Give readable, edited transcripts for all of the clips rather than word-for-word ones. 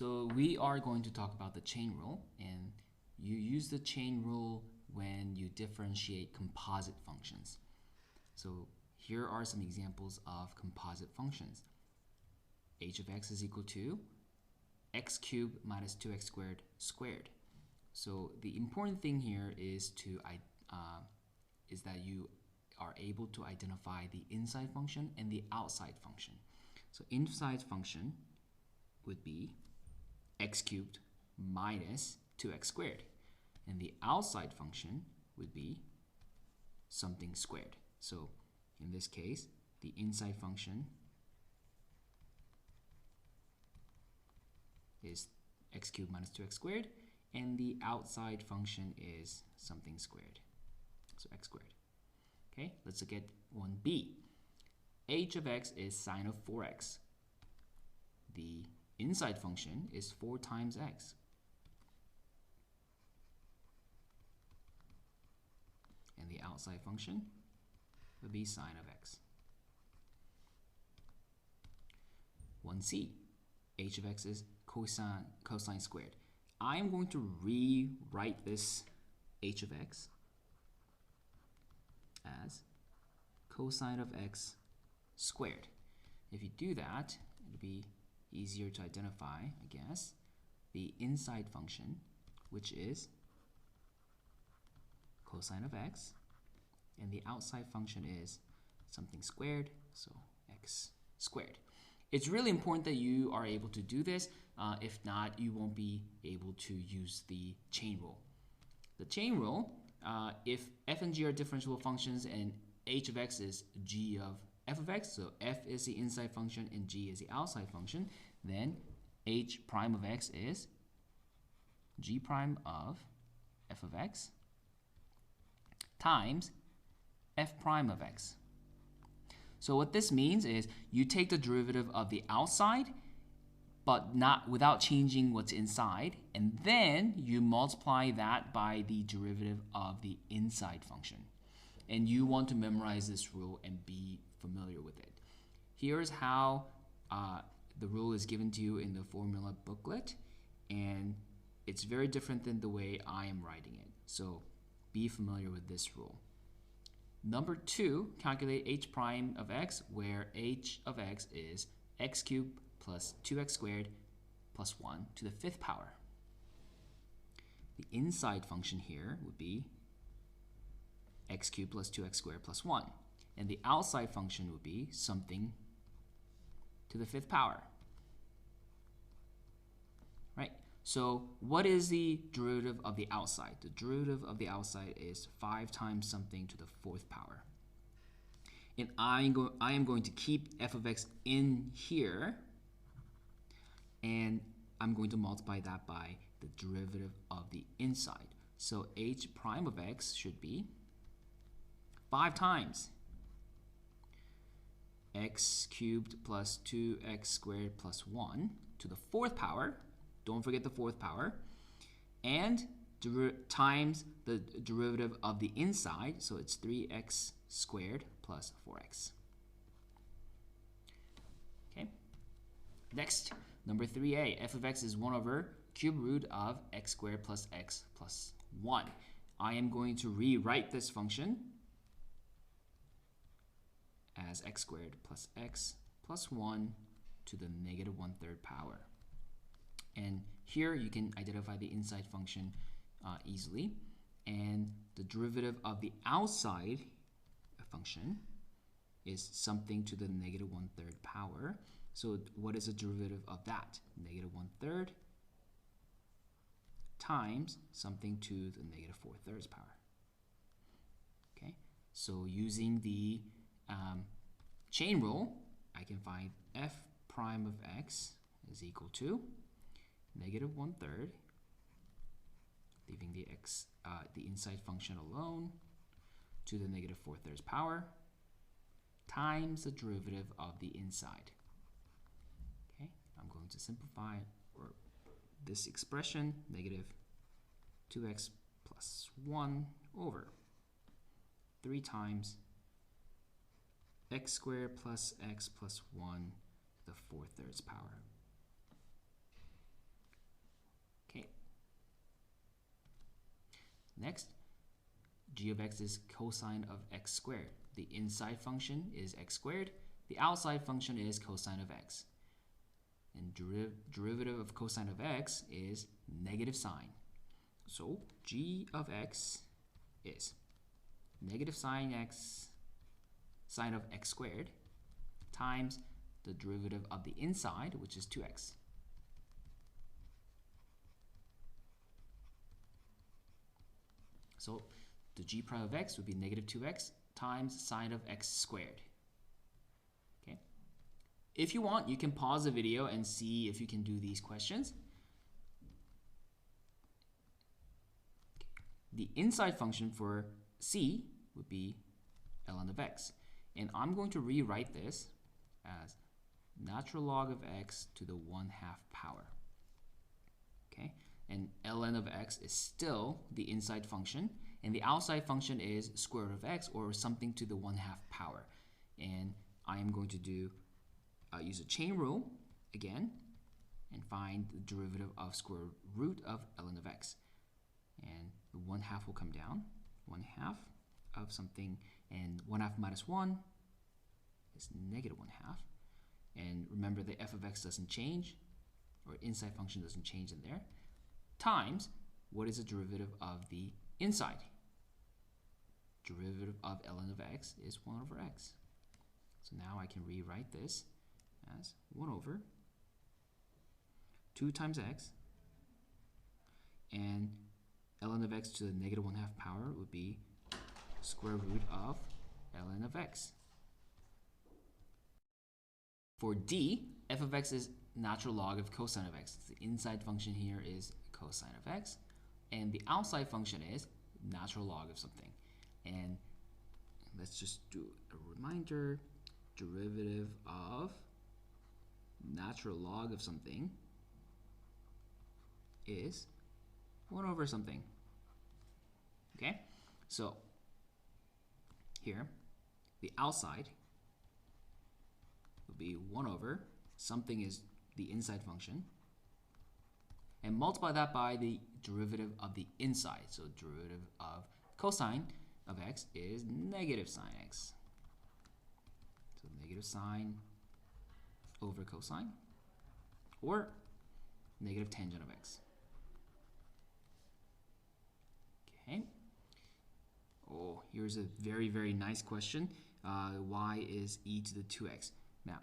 So we are going to talk about the chain rule, and you use the chain rule when you differentiate composite functions. So here are some examples of composite functions. H of x is equal to x cubed minus 2x squared squared. So the important thing here is that you are able to identify the inside function and the outside function. So inside function would be x cubed minus 2x squared, and the outside function would be something squared. So in this case, the inside function is x cubed minus 2x squared, and the outside function is something squared, so x squared. Okay, let's look at 1b. H of x is sine of 4x. The inside function is 4 times x. And the outside function would be sine of x. 1c. H of x is cosine squared. I am going to rewrite this h of x as cosine of x squared. If you do that, it'll be easier to identify, I guess, the inside function, which is cosine of x, and the outside function is something squared, so x squared. It's really important that you are able to do this. If not, you won't be able to use the chain rule. The chain rule, if f and g are differentiable functions and h of x is g of f of x, so f is the inside function and g is the outside function, then h prime of x is g prime of f of x times f prime of x. So what this means is you take the derivative of the outside, but not without changing what's inside, and then you multiply that by the derivative of the inside function. And you want to memorize this rule and be familiar with it. Here's how the rule is given to you in the formula booklet, and it's very different than the way I am writing it. So be familiar with this rule. Number 2, calculate h prime of x, where h of x is x cubed plus 2x squared plus 1 to the 5th power. The inside function here would be x cubed plus 2x squared plus 1. And the outside function would be something to the 5th power. Right? So what is the derivative of the outside? The derivative of the outside is 5 times something to the 4th power. And I am going to keep f of x in here, and I'm going to multiply that by the derivative of the inside. So h prime of x should be 5 times x cubed plus 2x squared plus 1 to the 4th power. Don't forget the 4th power. And times the derivative of the inside, so it's 3x squared plus 4x. Okay. Next, number 3a, f of x is 1 over cube root of x squared plus x plus 1. I am going to rewrite this function as x squared plus x plus 1 to the negative 1/3 power. And here you can identify the inside function easily. And the derivative of the outside function is something to the negative 1/3 power. So what is the derivative of that? Negative 1/3 times something to the negative 4/3 power. Okay, so using the chain rule, I can find f prime of x is equal to negative 1/3, leaving the inside function alone, to the negative 4/3 power, times the derivative of the inside. Okay, I'm going to simplify this expression, negative 2x plus 1 over 3 times x squared plus x plus 1 to the 4/3 power. x. G of x is cosine of x squared. The inside function is x squared. The outside function is cosine of x. And derivative of cosine of x is negative sine. So g of x is negative sine of x squared times the derivative of the inside, which is 2x. So the g prime of x would be negative 2x times sine of x squared. Okay. If you want, you can pause the video and see if you can do these questions. The inside function for c would be ln of x. And I'm going to rewrite this as natural log of x to the 1/2 power. Okay, and ln of x is still the inside function, and the outside function is square root of x, or something to the 1/2 power. And I am going to use a chain rule again and find the derivative of square root of ln of x. And the 1/2 will come down, 1/2 of something, and 1/2 minus 1 is negative 1/2. And remember, the f of x doesn't change, or inside function doesn't change in there, times what is the derivative of the inside? Derivative of ln of x is 1 over x. So now I can rewrite this as 1 over 2 times x, and ln of x to the negative 1/2 power would be square root of ln of x. For d, f of x is natural log of cosine of x. The inside function here is cosine of x, and the outside function is natural log of something. And let's just do a reminder. Derivative of natural log of something is 1 over something. Okay, so here the outside will be 1 over something is the inside function, and multiply that by the derivative of the inside. So derivative of cosine of x is negative sine x. So negative sine over cosine, or negative tangent of x. Okay. Oh, here's a very, very nice question. Y is e to the 2x. Now,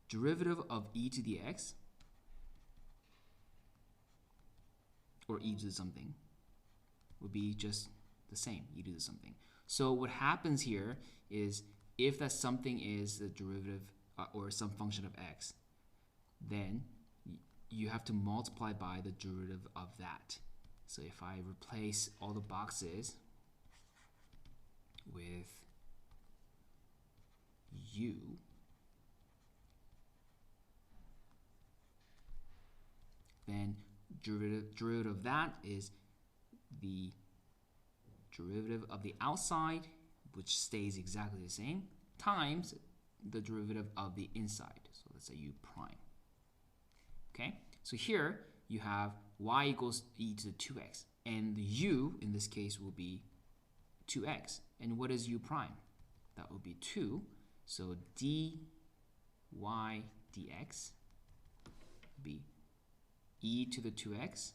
derivative of e to the x, or e to the something, would be just the same, e to the something. So what happens here is, if that something is the derivative or some function of x, then you have to multiply by the derivative of that. So if I replace all the boxes with u, then derivative of that is the derivative of the outside, which stays exactly the same, times the derivative of the inside. So let's say u prime. Okay, so here you have y equals e to the 2x, and the u in this case will be 2x. And what is u prime? That would be 2. So dy dx would be e to the 2x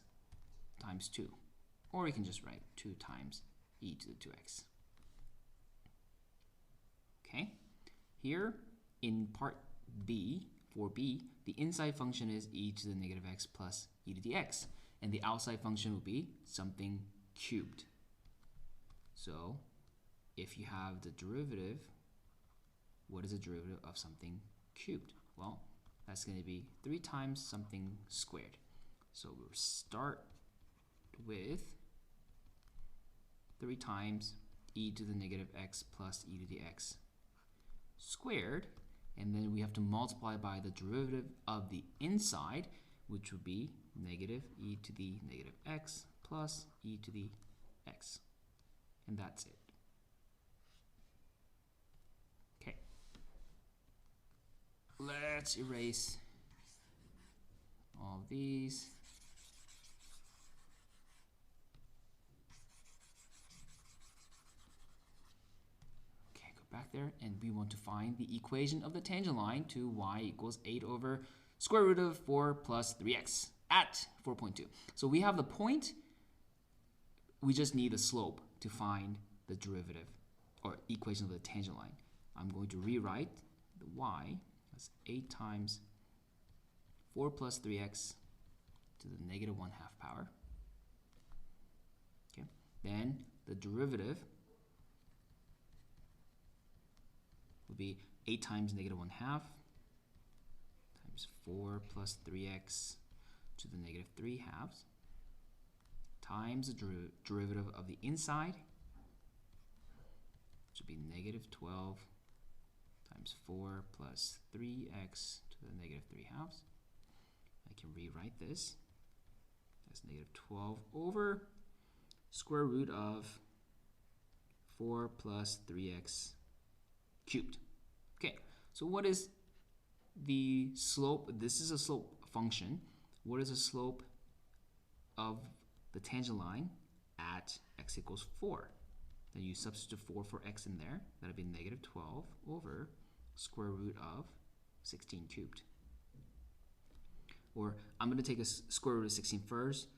times 2. Or you can just write 2 times e to the 2x. Okay, here in part B, for B, the inside function is e to the negative x plus e to the x, and the outside function will be something cubed. So if you have the derivative, what is the derivative of something cubed? Well, that's going to be 3 times something squared. So we'll start with 3 times e to the negative x plus e to the x squared, and then we have to multiply by the derivative of the inside, which would be negative e to the negative x plus e to the x. And that's it. Okay. Let's erase all of these. there, and we want to find the equation of the tangent line to y equals 8 over square root of 4 plus 3x at 4.2. So we have the point. We just need the slope to find the derivative or equation of the tangent line. I'm going to rewrite the y as 8 times 4 plus 3x to the negative 1/2 power. Okay. Then the derivative would be 8 times negative 1/2 times 4 plus 3x to the negative 3/2 times the derivative of the inside, which would be negative 12 times 4 plus 3x to the negative 3/2. I can rewrite this as negative 12 over square root of 4 plus 3x cubed. Okay, so what is the slope? This is a slope function. What is the slope of the tangent line at x equals 4? Then you substitute 4 for x in there. That would be negative 12 over square root of 16 cubed. Or I'm going to take a square root of 16 first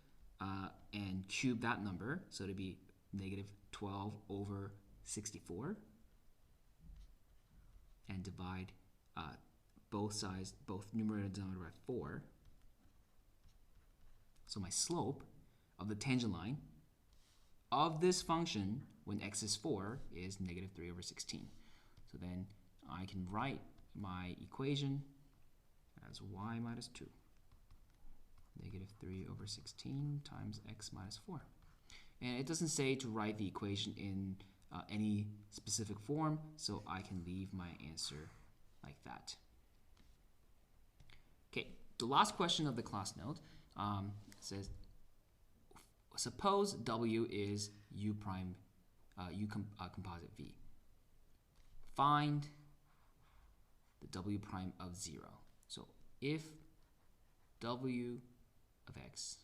and cube that number. So it would be negative 12 over 64. And divide both sides, both numerator and denominator by 4. So my slope of the tangent line of this function when x is 4 is negative 3 over 16. So then I can write my equation as y minus 2. Negative 3 over 16 times x minus 4. And it doesn't say to write the equation in any specific form, so I can leave my answer like that. Okay, the last question of the class note says, suppose W is U prime, composite V. Find the W prime of 0. So if W of x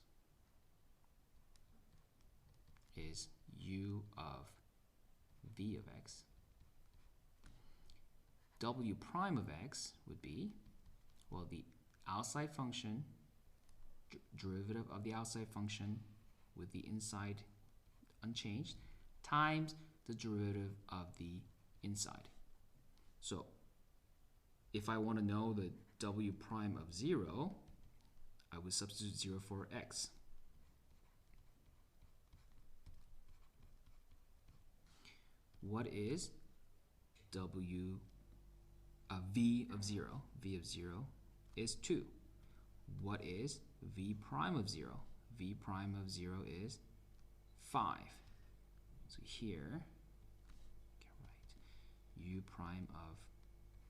is U of V of x, W prime of x would be, well, the outside function, derivative of the outside function with the inside unchanged, times the derivative of the inside. So if I want to know the W prime of 0, I would substitute 0 for x. What is W V of 0? V of 0 is 2. What is V prime of 0? V prime of 0 is 5. So here, U prime of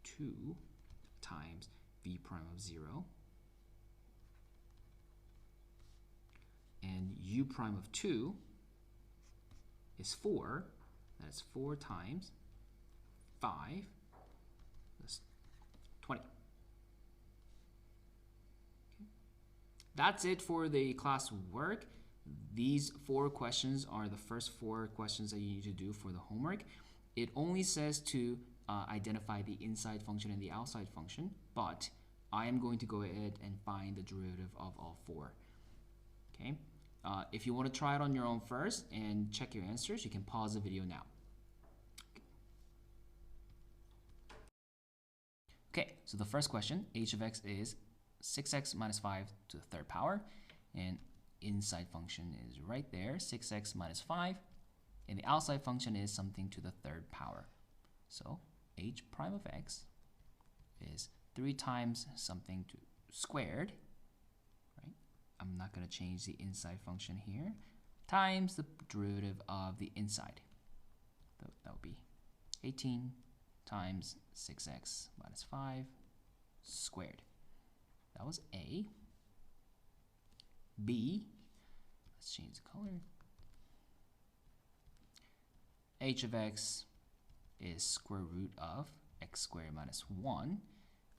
2 times V prime of 0. And U prime of 2 is 4. That's 4 times 5. That's 20. Okay. That's it for the class work. These 4 questions are the first 4 questions that you need to do for the homework. It only says to identify the inside function and the outside function, but I am going to go ahead and find the derivative of all 4. Okay. If you want to try it on your own first and check your answers, you can pause the video now. Okay, so the first question, h of x is 6x minus 5 to the 3rd power, and inside function is right there, 6x minus 5, and the outside function is something to the 3rd power. So h prime of x is 3 times something to squared, right? I'm not going to change the inside function here, times the derivative of the inside. That would be 18 times 6x minus 5 squared. That was A. B, let's change the color. H of x is square root of x squared minus 1.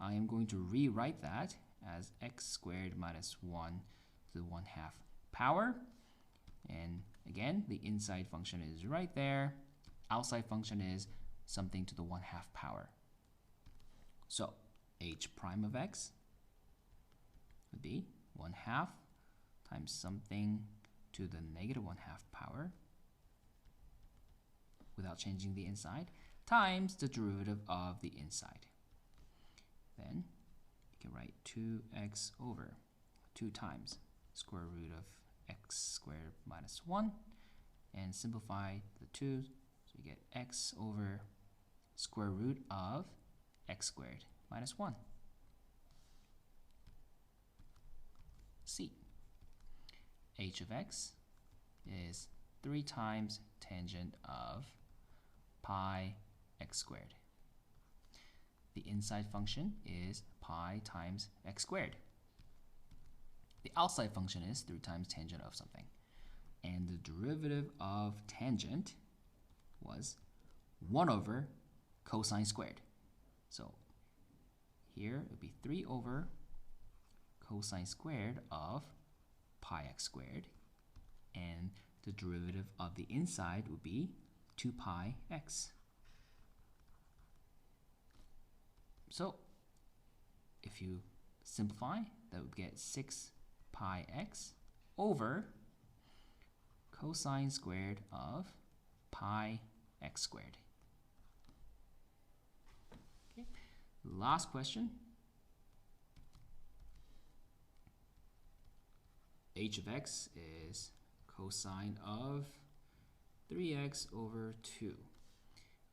I am going to rewrite that as x squared minus 1 to the 1/2 power. And again, the inside function is right there. Outside function is something to the 1/2 power. So h prime of x would be 1/2 times something to the negative 1/2 power without changing the inside times the derivative of the inside. Then you can write 2x over 2 times square root of x squared minus 1 and simplify the 2, so you get x over square root of x squared minus 1. C. H of x is 3 times tangent of pi x squared. The inside function is pi times x squared. The outside function is 3 times tangent of something. And the derivative of tangent was 1 over cosine squared. So here it would be 3 over cosine squared of pi x squared. And the derivative of the inside would be 2 pi x. So if you simplify, that would get 6 pi x over cosine squared of pi x squared. Okay. Last question. H of x is cosine of 3x over 2.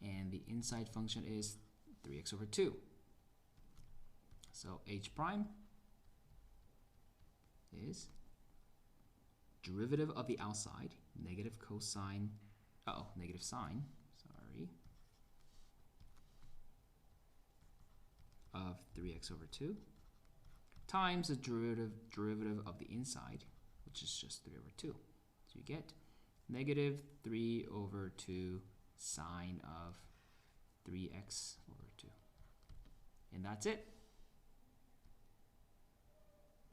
And the inside function is 3x over 2. So h prime is derivative of the outside, negative sine, of 3x over 2, times the derivative of the inside, which is just 3 over 2. So you get negative 3 over 2 sine of 3x over 2. And that's it.